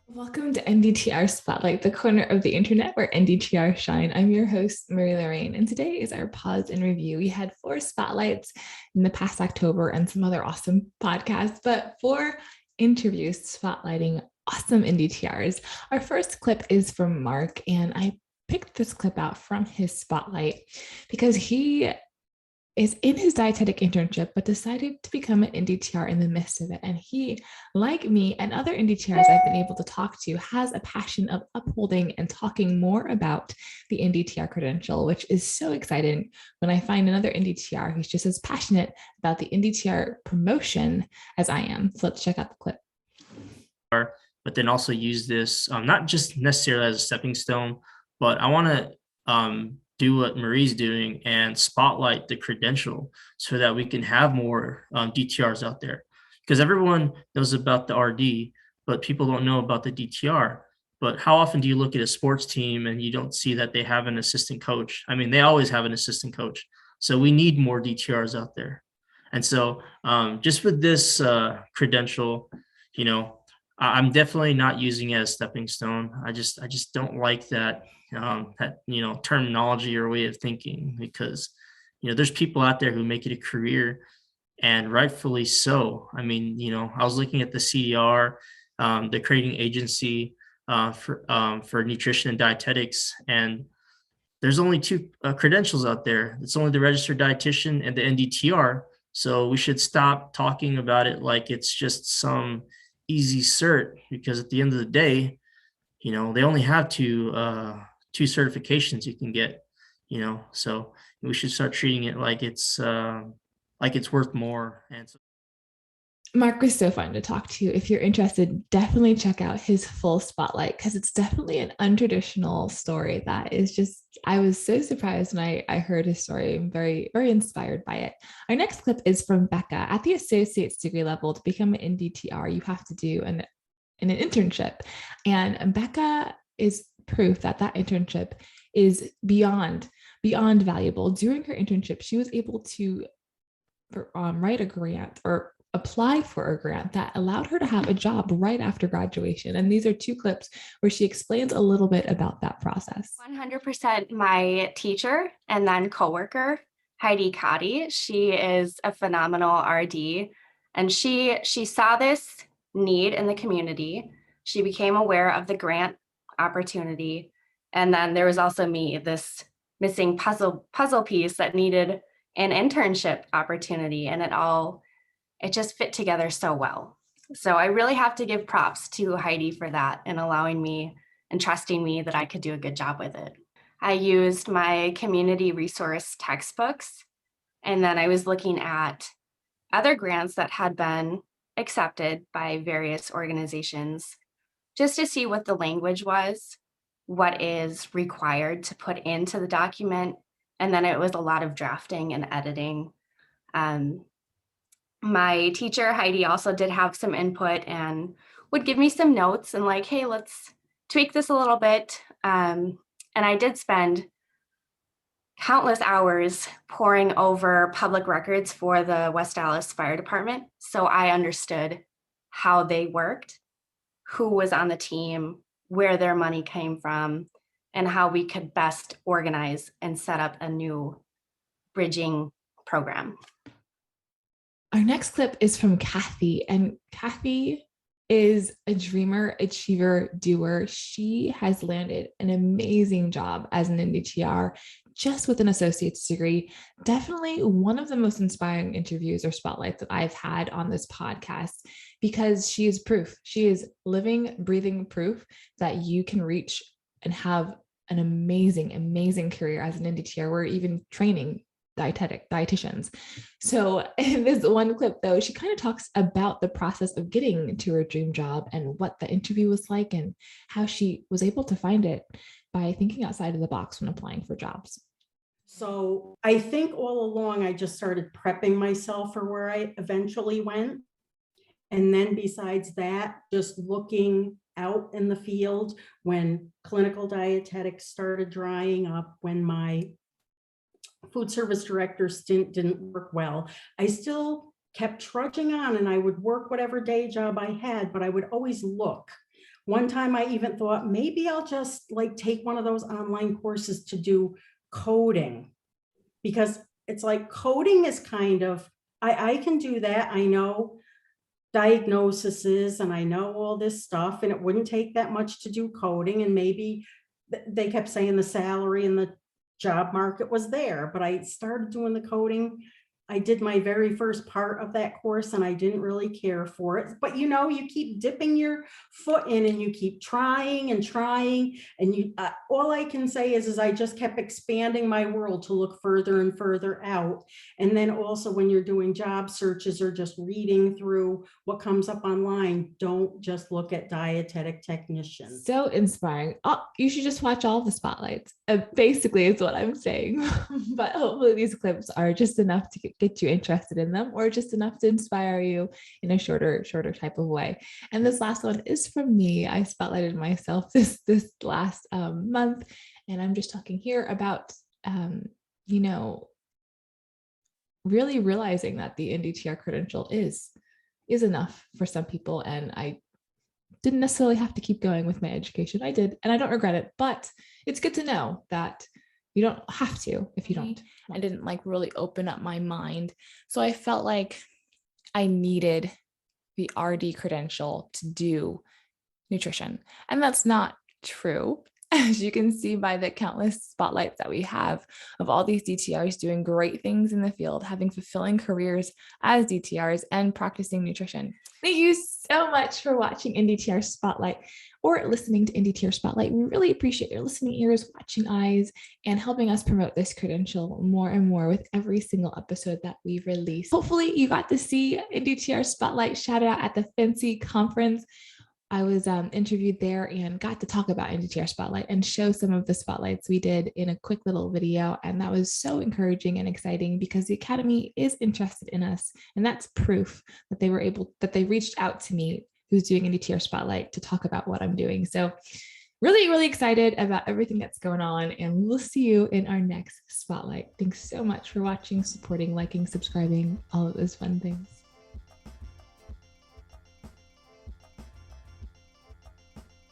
Welcome to NDTR Spotlight, the corner of the internet where NDTR shine. I'm your host, Lorraine, and today is our pause and review. We had 4 spotlights in the past October and some other awesome podcasts, but 4 interviews spotlighting awesome NDTRs. Our first clip is from Mark, and I picked this clip out from his spotlight because he is in his dietetic internship, but decided to become an NDTR in the midst of it. And he, like me and other NDTRs I've been able to talk to, has a passion of upholding and talking more about the NDTR credential, which is so exciting when I find another NDTR who's just as passionate about the NDTR promotion as I am. So let's check out the clip. But then also use this not just necessarily as a stepping stone, but I want to do what Marie's doing and spotlight the credential so that we can have more DTRs out there, because everyone knows about the RD, but people don't know about the DTR. But how often do you look at a sports team and you don't see that they have an assistant coach? I mean, they always have an assistant coach. So we need more DTRs out there. And so just with this credential, I'm definitely not using it as a stepping stone. I just don't like that terminology or way of thinking, because there's people out there who make it a career, and rightfully so. I mean, I was looking at the CDR, the creating agency for nutrition and dietetics, and there's only 2 credentials out there. It's only the registered dietitian and the NDTR. So we should stop talking about it like it's just some easy cert, because at the end of the day, they only have two certifications you can get, so we should start treating it like it's worth more. And so Mark was so fun to talk to. If you're interested, definitely check out his full spotlight, because it's definitely an untraditional story that is just, I was so surprised when I heard his story. I'm very, very inspired by it. Our next clip is from Becca. At the associate's degree level, to become an NDTR, you have to do an internship. And Becca is proof that internship is beyond valuable. During her internship, she was able to write a grant or apply for a grant that allowed her to have a job right after graduation. And these are 2 clips where she explains a little bit about that process. 100% my teacher and then coworker, Heidi Cotty. She is a phenomenal RD, and she saw this need in the community. She became aware of the grant opportunity. And then there was also me, this missing puzzle piece that needed an internship opportunity, and it just fit together so well. So I really have to give props to Heidi for that and allowing me and trusting me that I could do a good job with it. I used my community resource textbooks, and then I was looking at other grants that had been accepted by various organizations just to see what the language was, what is required to put into the document. And then it was a lot of drafting and editing. My teacher, Heidi, also did have some input and would give me some notes and like, hey, let's tweak this a little bit. And I did spend countless hours poring over public records for the West Dallas Fire Department. So I understood how they worked, who was on the team, where their money came from, and how we could best organize and set up a new bridging program. Our next clip is from Kathy, and Kathy is a dreamer, achiever, doer. She has landed an amazing job as an NDTR just with an associate's degree. Definitely one of the most inspiring interviews or spotlights that I've had on this podcast, because she is proof. She is living, breathing proof that you can reach and have an amazing, amazing career as an NDTR. We're even training dietitians. So in this one clip, though, she kind of talks about the process of getting to her dream job and what the interview was like and how she was able to find it by thinking outside of the box when applying for jobs. So I think all along I just started prepping myself for where I eventually went. And then besides that, just looking out in the field when clinical dietetics started drying up, when my food service director stint didn't work well, I still kept trudging on, and I would work whatever day job I had, but I would always look One time I even thought maybe I'll just like take one of those online courses to do coding, because it's like coding is kind of, I can do that. I know diagnoses and I know all this stuff, and it wouldn't take that much to do coding. And maybe they kept saying the salary and the job market was there, but I started doing the coding. I did my very first part of that course and I didn't really care for it. But you know, you keep dipping your foot in and you keep trying and trying. And you, all I can say is I just kept expanding my world to look further and further out. And then also when you're doing job searches or just reading through what comes up online, don't just look at dietetic technicians. So inspiring. Oh, you should just watch all the spotlights. Basically is what I'm saying. But hopefully these clips are just enough to get you interested in them, or just enough to inspire you in a shorter type of way. And this last one is from me. I spotlighted myself this last month, and I'm just talking here about you know, really realizing that the NDTR credential is enough for some people, and I didn't necessarily have to keep going with my education. I did, and I don't regret it, but it's good to know that you don't have to if you don't. I didn't like really open up my mind. So I felt like I needed the RD credential to do nutrition. And that's not true. As you can see by the countless spotlights that we have of all these DTRs doing great things in the field, having fulfilling careers as DTRs and practicing nutrition. Thank you so much for watching NDTR Spotlight or listening to NDTR Spotlight. We really appreciate your listening ears, watching eyes, and helping us promote this credential more and more with every single episode that we release. Hopefully you got to see NDTR Spotlight shout out at the Fancy Conference. I was interviewed there and got to talk about NDTR Spotlight and show some of the spotlights we did in a quick little video. And that was so encouraging and exciting because the Academy is interested in us. And that's proof that they reached out to me, who's doing NDTR Spotlight, to talk about what I'm doing. So really, really excited about everything that's going on. And we'll see you in our next Spotlight. Thanks so much for watching, supporting, liking, subscribing, all of those fun things.